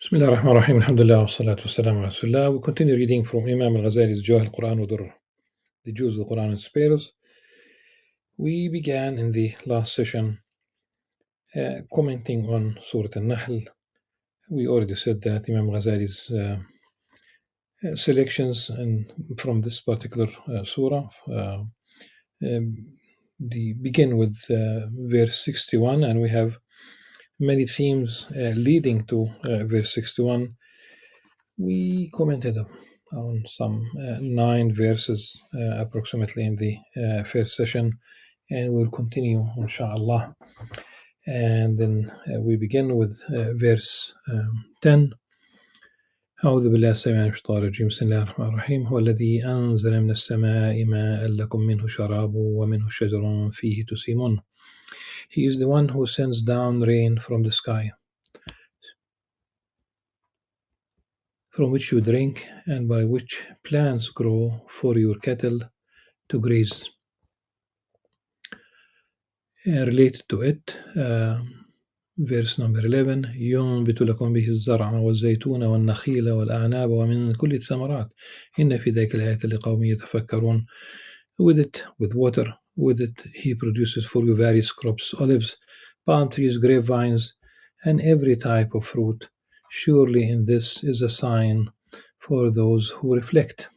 Bismillah ar-Rahman ar-Rahim, alhamdulillah, wa salatu wa salam ala Rasulullah. We continue reading from Imam Al-Ghazali's Jawah al-Qur'an wa Durr, the Jews of the Quran and Sparrows. We began in the last session commenting on Surah Al-Nahl. We already said that Imam Ghazali's selections from this particular surah they begin with verse 61, and we have many themes leading to verse 61. We commented on some 9 verses approximately in the first session, and we'll continue inshallah. And then we begin with verse 10. أعوذ بالله السميع العليم من الشيطان الرجيم بسم الله الرحمن الرحيم هو الذي أنزل من السماء ماء لكم منه شراب ومنه شجر فيه تسيمون. He is the one who sends down rain from the sky, from which you drink, and by which plants grow for your cattle to graze. Related to it, verse number 11, ينبت لكم به الزرع والزيتون والنخيل والأعناب ومن كل الثمرات إن في ذلك الآيات لقوم يتفكرون. With it, with water, with it he produces for you various crops, olives, palm trees, grapevines, and every type of fruit. Surely in this is a sign for those who reflect.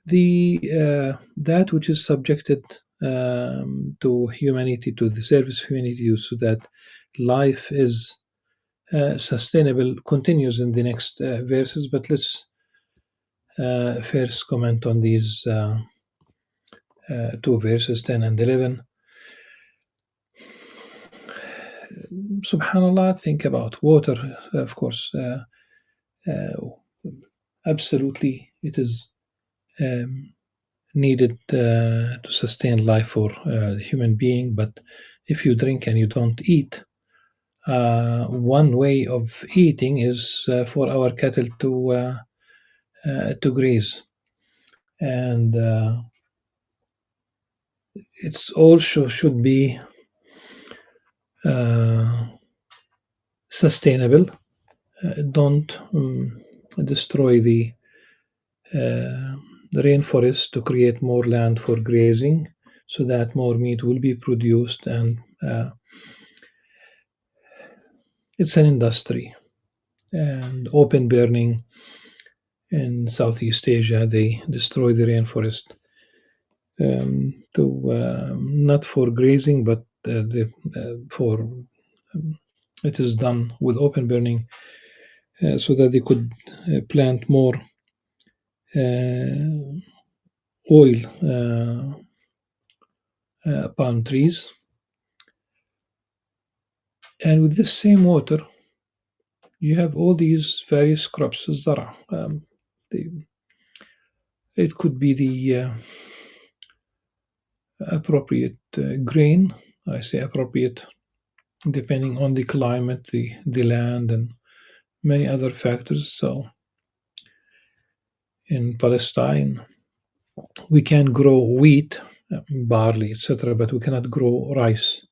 That which is subjected to humanity, to the service of humanity, so that life is sustainable, continues in the next verses. But let's first comment on these 2 verses, 10 and 11. Subhanallah, think about water, of course. Absolutely, it is needed to sustain life for the human being. But if you drink and you don't eat, one way of eating is for our cattle to graze, and it's also should be sustainable. Don't destroy the rainforest to create more land for grazing, so that more meat will be produced, and it's an industry. And open burning in Southeast Asia, they destroy the rainforest not for grazing, but for it is done with open burning so that they could plant more oil palm trees. And with this same water, you have all these various crops, zara. It could be the appropriate grain. I say appropriate depending on the climate, the land, and many other factors. So in Palestine, we can grow wheat, barley, etc., but we cannot grow rice.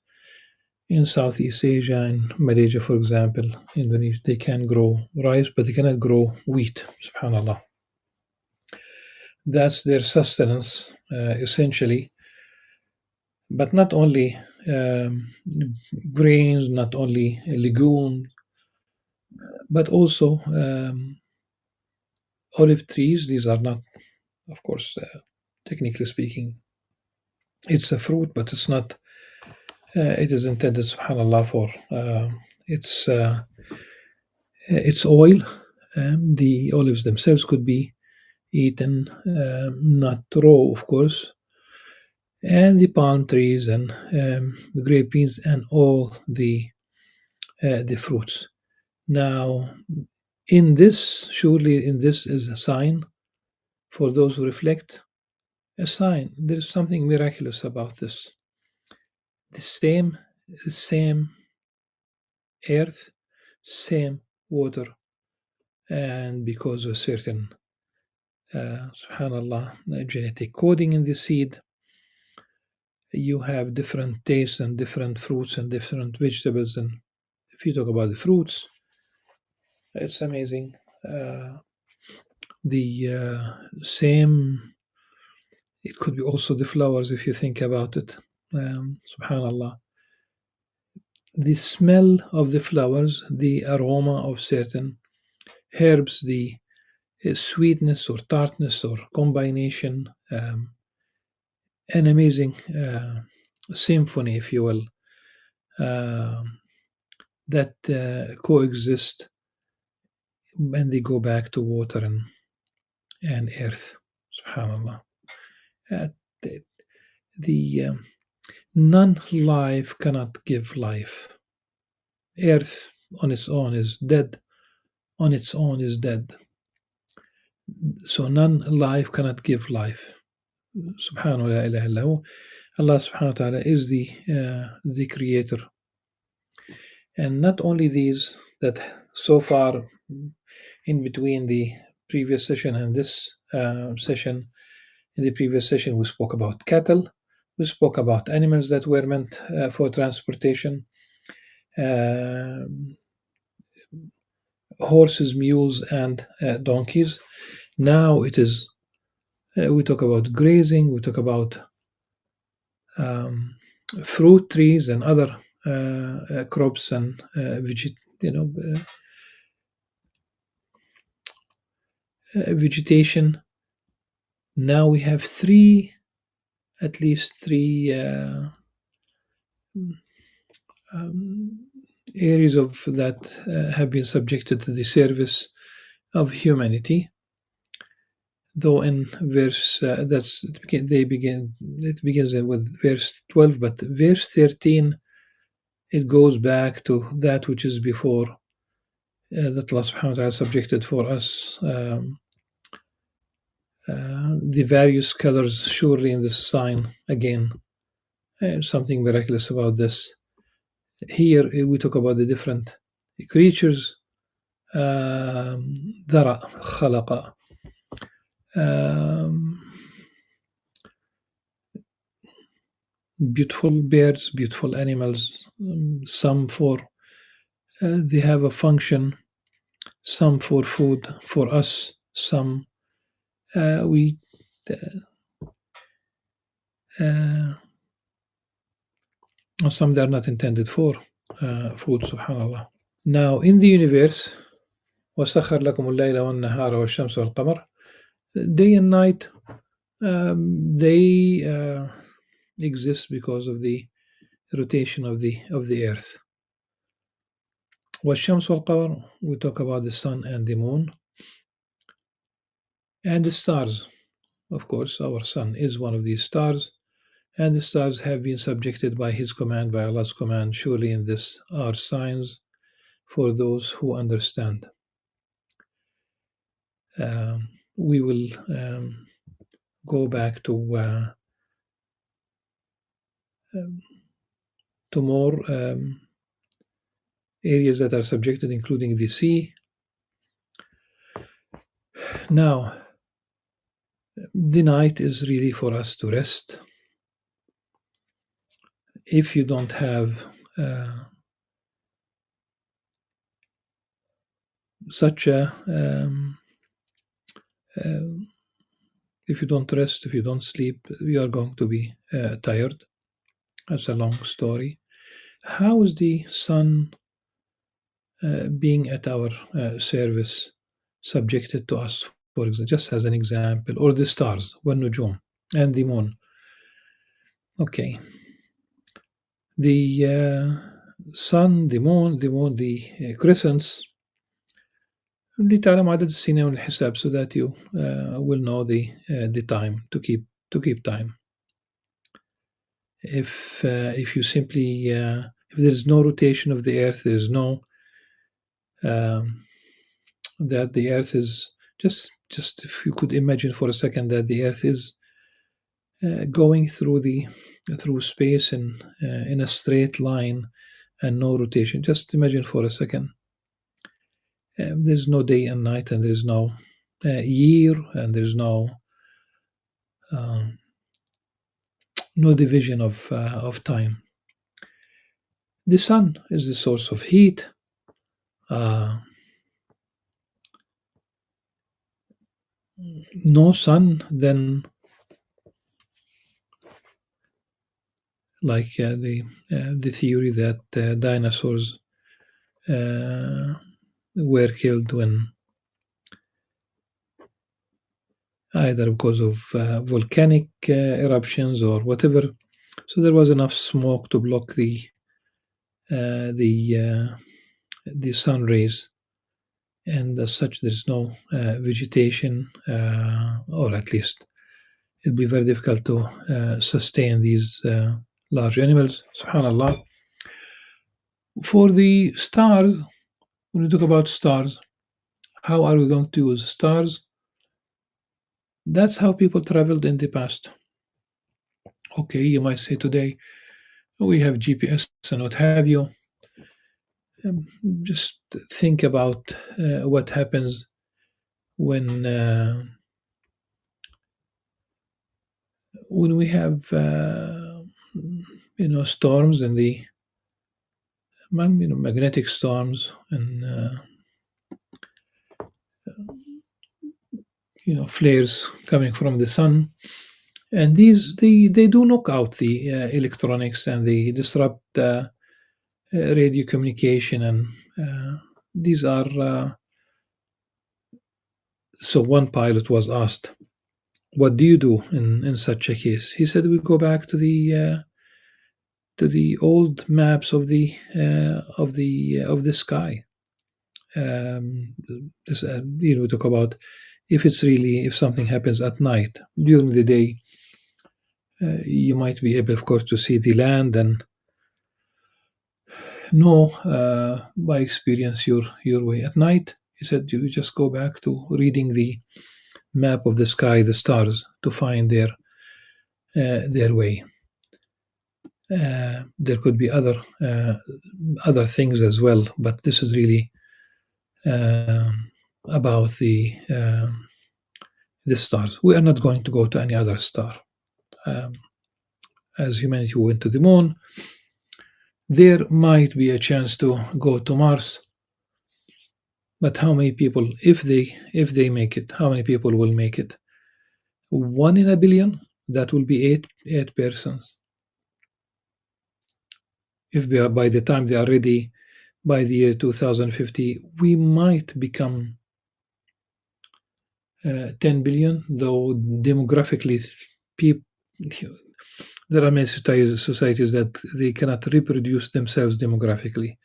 In Southeast Asia, in Malaysia, for example, Indonesia, they can grow rice, but they cannot grow wheat, subhanAllah. That's their sustenance, essentially. But not only grains, not only legumes, but also olive trees. These are not, of course, technically speaking, it's a fruit, but it's not. It is intended, subhanAllah, for its oil. The olives themselves could be eaten, not raw, of course. And the palm trees and the grape beans and all the fruits. Now, surely in this is a sign for those who reflect. A sign. There is something miraculous about this. The same earth, same water, and because of a certain, subhanallah, genetic coding in the seed, you have different tastes and different fruits and different vegetables. And if you talk about the fruits, It's amazing. The same, it could be also the flowers if you think about it. Subhanallah. The smell of the flowers, the aroma of certain herbs, the sweetness or tartness or combination, an amazing symphony, if you will, uh, that coexist when they go back to water and earth. Subhanallah. Uh, the non-life cannot give life. Earth on its own is dead. On its own is dead. So non-life cannot give life. Subhanahu la ilaha illahu. Allah subhanahu wa ta'ala is the creator. And not only these, that so far in between the previous session and this session, in the previous session we spoke about cattle, we spoke about animals that were meant for transportation, horses, mules, and donkeys. Now it is, we talk about grazing, we talk about fruit trees and other crops and vegetation. Now we have at least three areas of that have been subjected to the service of humanity. Though in verse it begins with verse 12, but verse 13 it goes back to that which is before, that Allah subhanahu wa ta'ala subjected for us the various colors. Surely in this sign again, something miraculous about this. Here we talk about the different creatures. ذرأ خلق, beautiful birds, beautiful animals, some for they have a function, some for food for us, some we some they are not intended for food. Subhanallah. Now in the universe, وَسَخَّرَ لَكُمُ اللَّيْلَ وَالنَّهَارَ وَالشَّمْسَ وَالْقَمَرَ, day and night, they exist because of the rotation of the earth. وَالشَّمْسُ وَالْقَمَرَ, we talk about the sun and the moon and the stars. Of course, our sun is one of these stars, and the stars have been subjected by His command, by Allah's command. Surely in this are signs for those who understand. We will go back to more areas that are subjected, including the sea. Now, the night is really for us to rest. If you don't have such a if you don't rest, if you don't sleep, you are going to be tired. That's a long story. How is the sun being at our service subjected to us, for example, just as an example, or the stars, والنجوم, and the moon? Okay. The sun, the moon, the crescents, لتعلم عدد السنين والحساب, so that you will know the time, to keep time. If you simply if there is no rotation of the earth, there is no that the earth is just if you could imagine for a second that the earth is going through space in a straight line and no rotation. Just imagine for a second. There's no day and night, and there's no year, and there's no division of time. The sun is the source of heat. no sun, then like the theory that dinosaurs were killed when either because of volcanic eruptions or whatever. So there was enough smoke to block uh, the uh, the sun rays, and as such, there's no vegetation, or at least it'd be very difficult to sustain these large animals. Subhanallah. For the stars, when we talk about stars, how are we going to use stars? That's how people traveled in the past. Okay, you might say today we have GPS and what have you. Um, just think about what happens when we have storms in the magnetic storms and flares coming from the sun, and these they do knock out the electronics and they disrupt radio communication, and these are so one pilot was asked, what do you do in such a case? He said, we go back to the old maps of the sky. This, we talk about if something happens at night. During the day, you might be able, of course, to see the land and know by experience your way. At night, he said, you just go back to reading the map of the sky, the stars, to find their way. There could be other things as well, but this is really about the stars. We are not going to go to any other star. As humanity went to the moon, there might be a chance to go to Mars. But how many people, if they make it, how many people will make it? 1 in a billion. That will be eight persons. If by the time they are ready, by the year 2050, we might become 10 billion, though demographically, there are many societies that they cannot reproduce themselves demographically.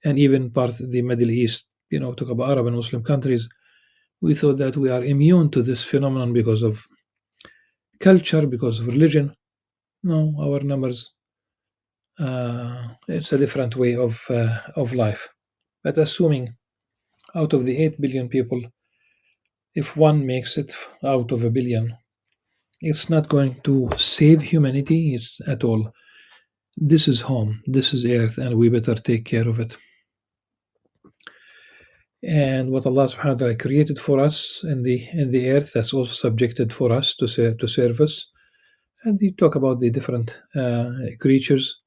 And even part of the Middle East, talk about Arab and Muslim countries, we thought that we are immune to this phenomenon because of culture, because of religion. No, our numbers, it's a different way of life. But assuming out of the 8 billion people, if one makes it out of a billion, it's not going to save humanity at all. This is home, this is earth, and we better take care of it. And what Allah subhanahu wa ta'ala created for us in the earth, that's also subjected for us to serve us. And we talk about the different creatures.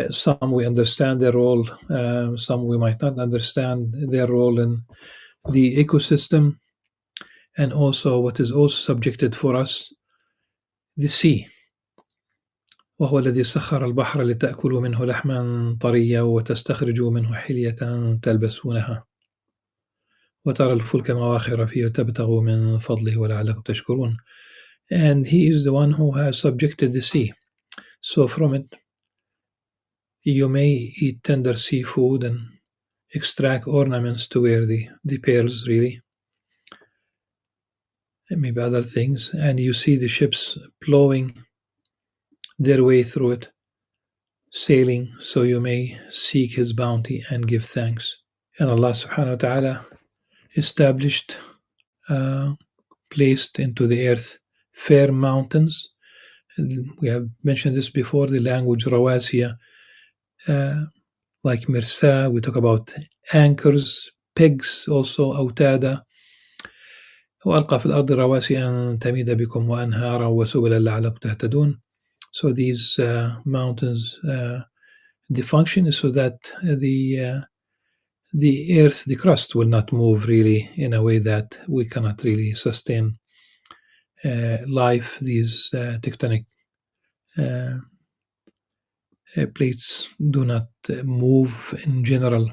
Some we understand their role, some we might not understand their role in the ecosystem, and also what is also subjected for us, the sea. وهو الذي سخر البحر لتأكلوا منه لحما طريا وتستخرجوا منه حلية تلبسونها وترى الفلك مواخر فيه وتبتغوا من فضله ولعلكم تشكرون. And he is the one who has subjected the sea. So from it, you may eat tender seafood and extract ornaments to wear, the pearls, really, and maybe other things. And you see the ships plowing their way through it, sailing, so you may seek His bounty and give thanks. And Allah subhanahu wa ta'ala established, placed into the earth firm mountains. And we have mentioned this before, the language rawasiya, like mirsa, we talk about anchors, pegs, also أوتادا. وألقى في الأرض رواسي أن تميد بكم وأنهارا وسبلا لعلكم تهتدون. So these mountains, the function is so that the earth, the crust will not move really in a way that we cannot really sustain life. These tectonic plates do not move in general.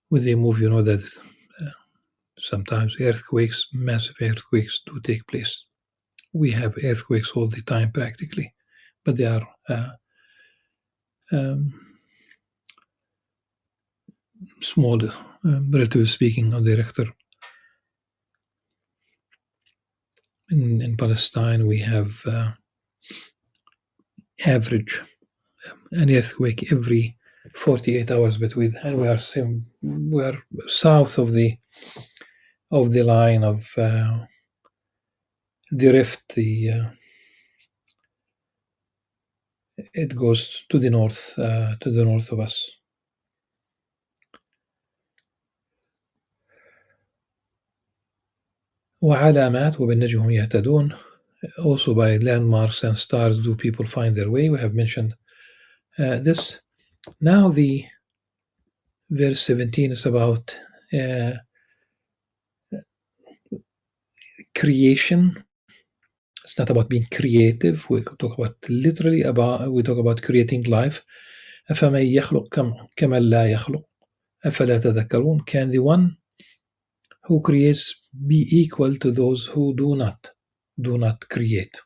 When they move, you know that sometimes earthquakes, massive earthquakes, do take place. We have earthquakes all the time practically, but they are small, relatively speaking, on the Richter. In Palestine, we have average an earthquake every 48 hours between, and we are south of the line of the rift. It goes to the north of us. وعلامات وبالنجم هم يهتدون. Also by landmarks and stars do people find their way. We have mentioned this. Now the verse 17 is about creation. It's not about being creative. We talk about creating life. أفمن يخلق كمن لا يخلق أفلا تذكرون. Can the one who creates be equal to those who do not create?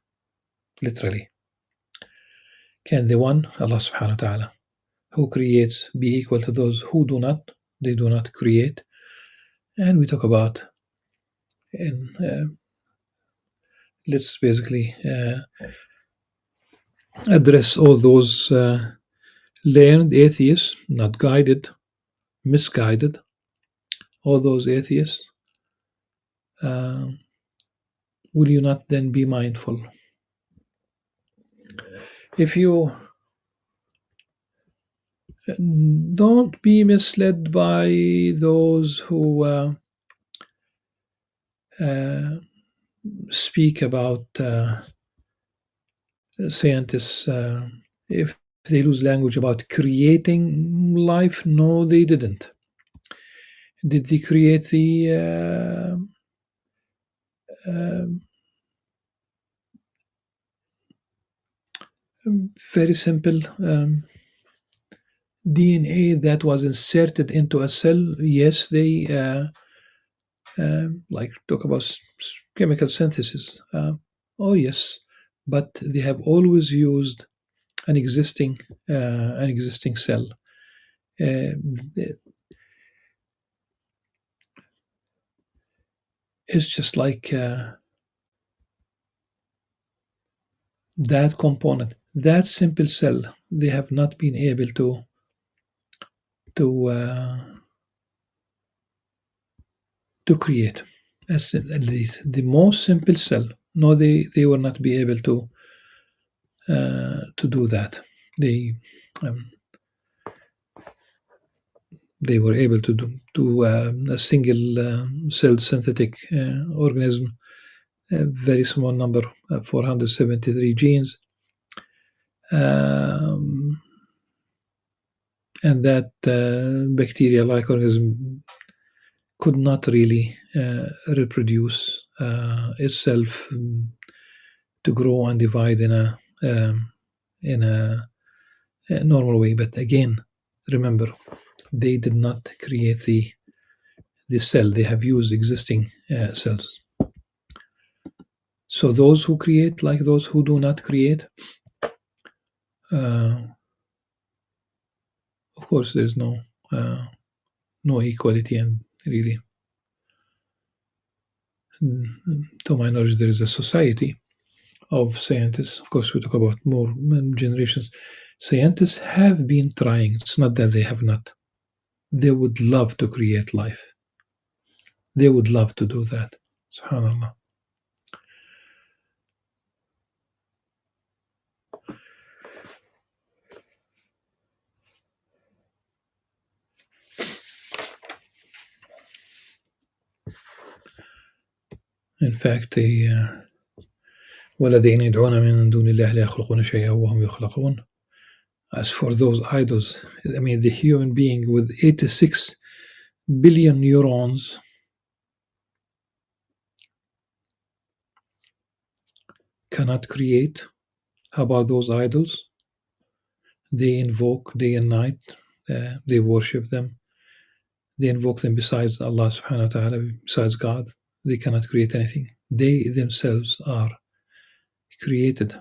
Literally. Can the one, Allah subhanahu wa ta'ala, who creates be equal to those who do not create? And we talk about let's basically address all those learned atheists, not guided, misguided, all those atheists. Will you not then be mindful? If you don't be misled by those who speak about scientists, if they use language about creating life, no, they didn't. Did they create the very simple DNA that was inserted into a cell? Yes, they like talk about chemical synthesis. Oh yes, but they have always used an existing cell. It's just like that component, that simple cell. They have not been able to create as the most simple cell. No, they will not be able to do that. They were able to do a single cell synthetic organism, a very small number, 473 genes, and that bacteria-like organism could not really reproduce itself to grow and divide in a normal way. But again, remember, they did not create the cell. They have used existing cells. So those who create, like those who do not create, of course, there's no equality, and really, to my knowledge, there is a society of scientists. Of course, we talk about more generations. Scientists have been trying. It's not that they have not. They would love to create life. They would love to do that. SubhanAllah. In fact, والذين يدعون من دون الله لا يخلقون شيئا وهم يخلقون. As for those idols, I mean, the human being with 86 billion neurons cannot create. How about those idols? They invoke day and night, they worship them, they invoke them besides Allah subhanahu wa ta'ala, besides God. They cannot create anything. They themselves are created.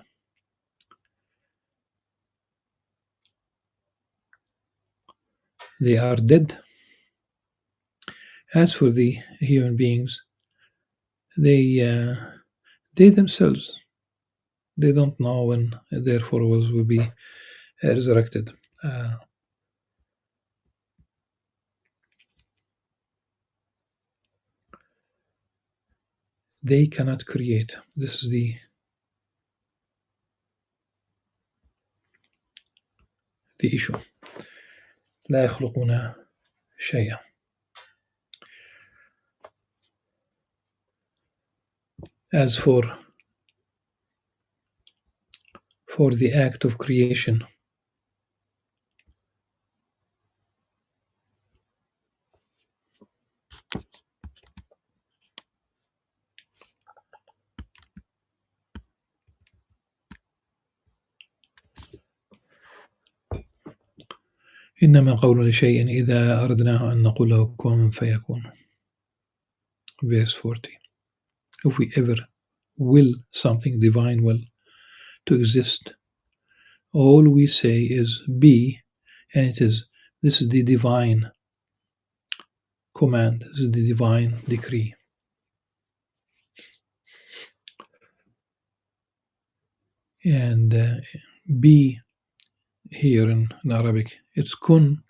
They are dead. As for the human beings, they themselves, they don't know when their followers will be resurrected. They cannot create. This is the issue. لا يخلقون شيئا. As for the act of creation, إنما قولنا لشيء إذا أردناه أن نقول له كن فيكون. Verse 40. If we ever will something, divine will, to exist, all we say is be, and it is. This is the divine command, this is the divine decree. And be here in Arabic, it's kun.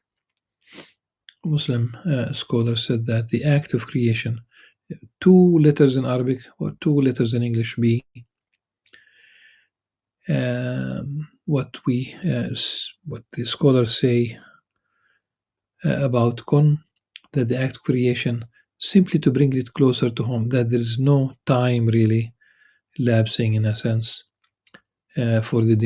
Muslim scholars said that the act of creation, two letters in Arabic or two letters in English, be. What the scholars say about kun, that the act of creation, simply to bring it closer to home, that there is no time really lapsing in a sense for the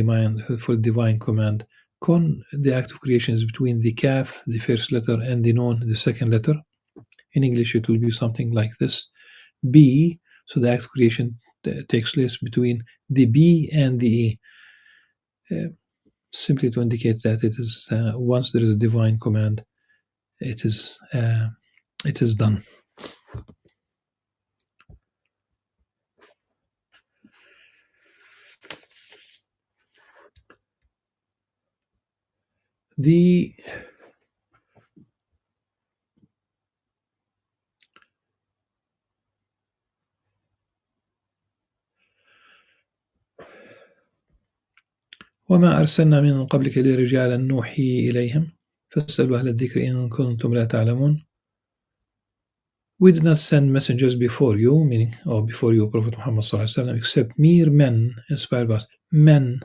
divine command. Kun, the act of creation, is between the kaf, the first letter, and the nun, the second letter. In English, it will be something like this: be. So the act of creation takes place between the B and the E, simply to indicate that it is once there is a divine command, it is done. The وما أرسلنا من قبلك إلا رجالا نوحي إليهم فاسألوا أهل الذكر إن كنتم لا تعلمون. We did not send messengers before you, meaning before you, Prophet Muhammad sallallahu alaihi wasallam, except mere men inspired by us. Men.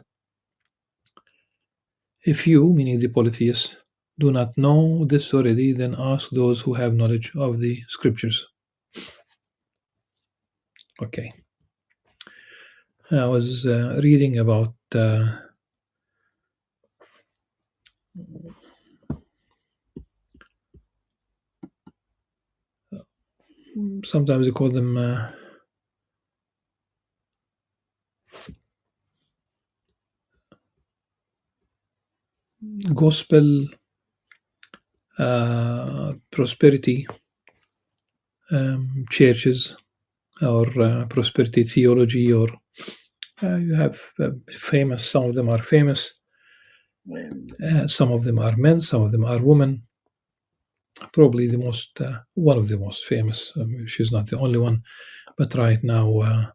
If you, meaning the polytheists, do not know this already, then ask those who have knowledge of the scriptures. Okay. I was reading about sometimes they call them gospel prosperity churches, or prosperity theology, or you have famous, some of them are famous, some of them are men, some of them are women. Probably the most one of the most famous, she's not the only one, but right now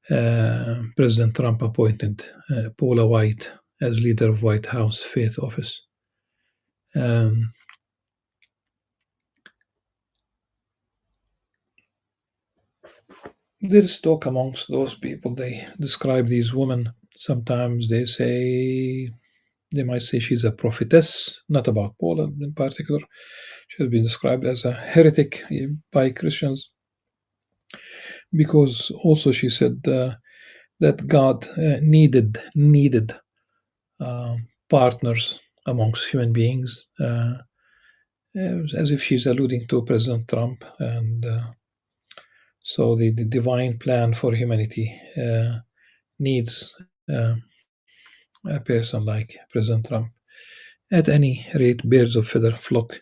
President Trump appointed Paula White as leader of White House Faith Office. There is talk amongst those people. They describe these women. Sometimes they might say she's a prophetess, not about Paula in particular. She has been described as a heretic by Christians, because also she said that God needed partners amongst human beings, as if she's alluding to President Trump. And so the divine plan for humanity needs uh, a person like President Trump. At any rate, birds of feather flock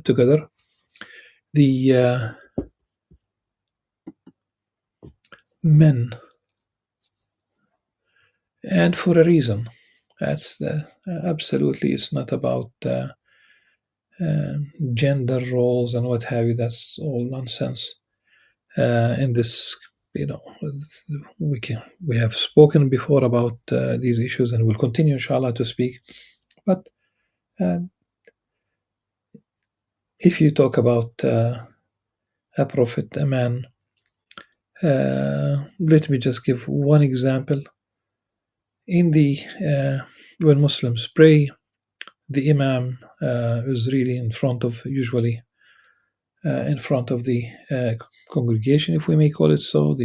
together. The men, and for a reason. That's absolutely. It's not about gender roles and what have you. That's all nonsense. In this, you know, we have spoken before about these issues, and we'll continue, inshallah, to speak. But uh, if you talk about a prophet, a man, let me just give one example. In the when Muslims pray, the Imam is really in front of, usually in front of the congregation, if we may call it so.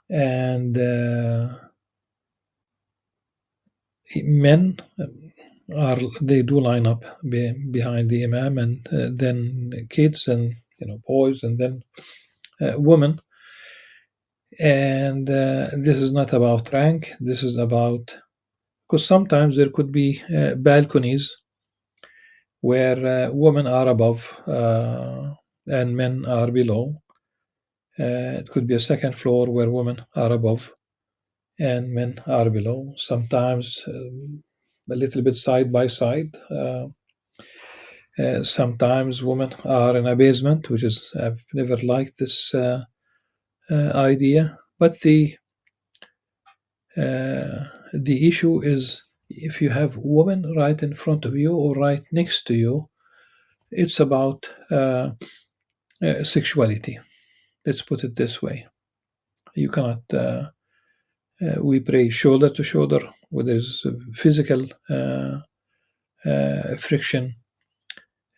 And men they do line up behind the Imam, and then kids, and boys, and then women. And this is not about rank. This is about, because sometimes there could be balconies where women are above and men are below. It could be a second floor where women are above and men are below. Sometimes a little bit side by side. Sometimes women are in a basement, which is, I've never liked this idea. But the issue is, if you have women right in front of you or right next to you, it's about sexuality. Let's put it this way. You cannot, we pray shoulder to shoulder, where there's physical friction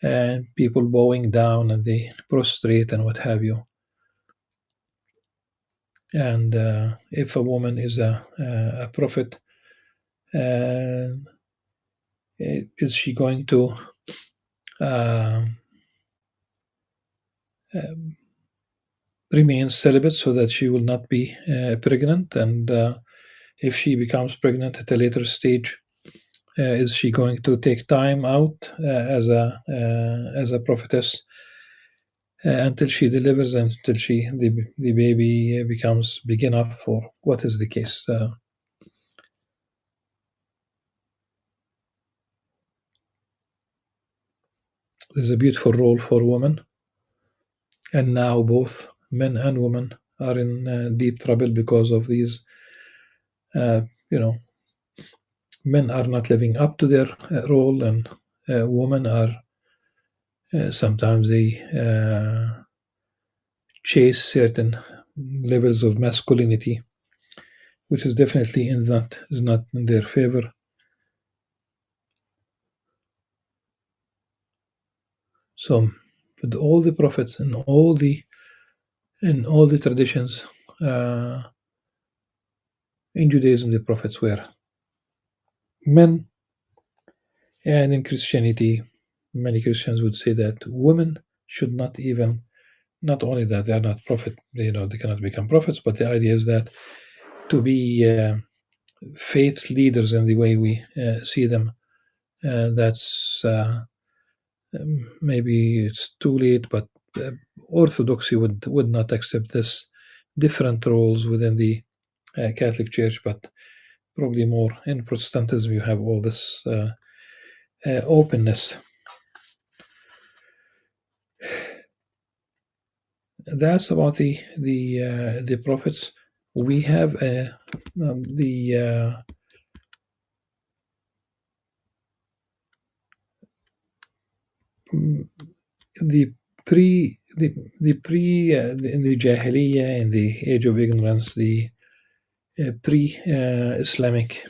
and people bowing down and they prostrate and what have you. And if a woman is a prophet, is she going to remain celibate so that she will not be pregnant? And if she becomes pregnant at a later stage, is she going to take time out as a prophetess until she delivers, until the baby becomes big enough, or what is the case? There's a beautiful role for women, and now both men and women are in deep trouble because of these. Men are not living up to their role, and women are sometimes they chase certain levels of masculinity, which is definitely is not in their favor. So, with all the prophets and all the traditions, in Judaism the prophets were men, and in Christianity, many Christians would say that women should not even. Not only that they are not prophet, they cannot become prophets, but the idea is that to be faith leaders in the way we see them, that's maybe it's too late, but Orthodoxy would not accept this different roles within the Catholic Church, but probably more in Protestantism you have all this openness. That's about the prophets. We have the in the Jahiliyyah, in the age of ignorance, the pre-Islamic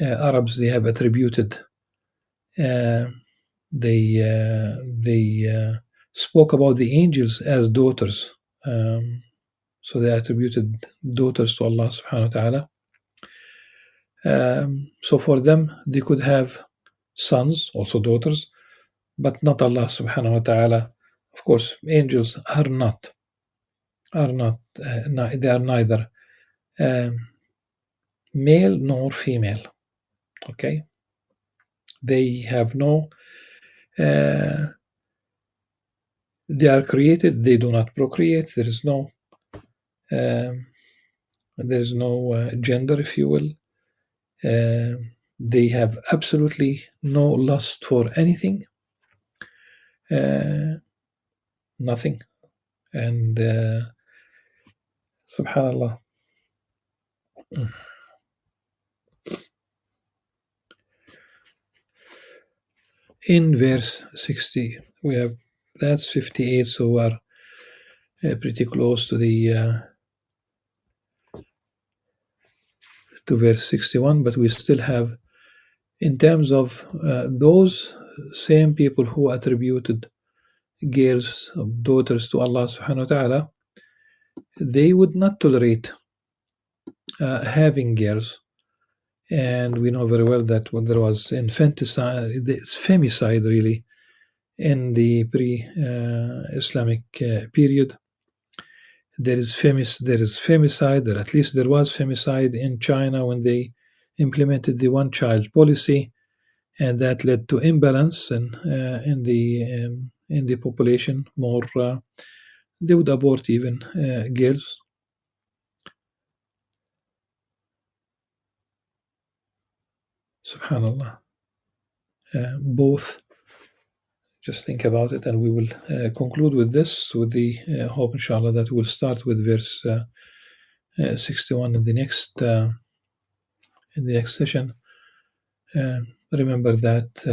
Arabs, they have attributed. They spoke about the angels as daughters. So they attributed daughters to Allah subhanahu wa ta'ala. So for them, they could have sons, also daughters, but not Allah subhanahu wa ta'ala. Of course, angels are not, they are neither um, male nor female. Okay, they have no. Uh, they are created. They do not procreate. Um, there is no gender, if you will. They have absolutely no lust for anything, uh, nothing, and subhanallah. In verse 60, we have that's 58, so we are pretty close to the to verse 61, but we still have, in terms of those same people who attributed girls, daughters to Allah subhanahu wa ta'ala, they would not tolerate having girls. And we know very well that when there was infanticide, it's femicide really, in the pre-Islamic period, there is femicide, or at least there was femicide in China when they implemented the one-child policy, and that led to imbalance in the population. More they would abort even girls. Subhanallah. Both. Just think about it, and we will conclude with this, with the hope, inshallah, that we'll start with verse 61 in the next session. Remember that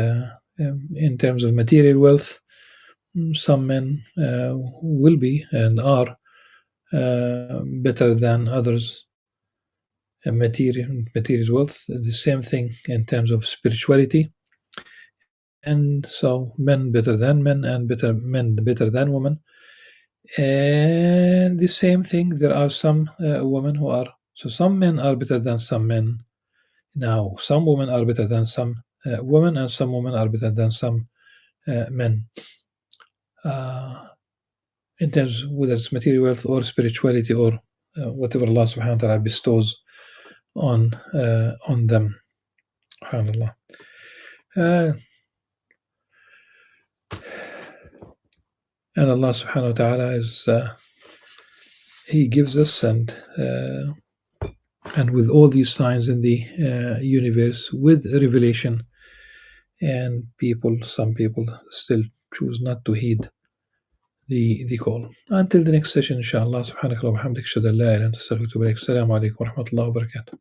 in terms of material wealth, some men will be and are better than others. Material wealth, the same thing in terms of spirituality. And so men better than men, and men better than women. And the same thing, there are some women who are, so some men are better than some men. Now, some women are better than some women, and some women are better than some men. In terms of whether it's material wealth or spirituality or whatever Allah subhanahu wa ta'ala bestows on them. SubhanAllah. And Allah subhanahu wa ta'ala is He gives us, and with all these signs in the universe, with revelation, and some people still choose not to heed the call. Until the next session, inshallah. Subhanakallah wa bihamdik, ashhadu an la ilaha illa anta, astaghfiruka wa atubu ilaik. Assalamu alaikum wa rahmatullahi wa barakatuh.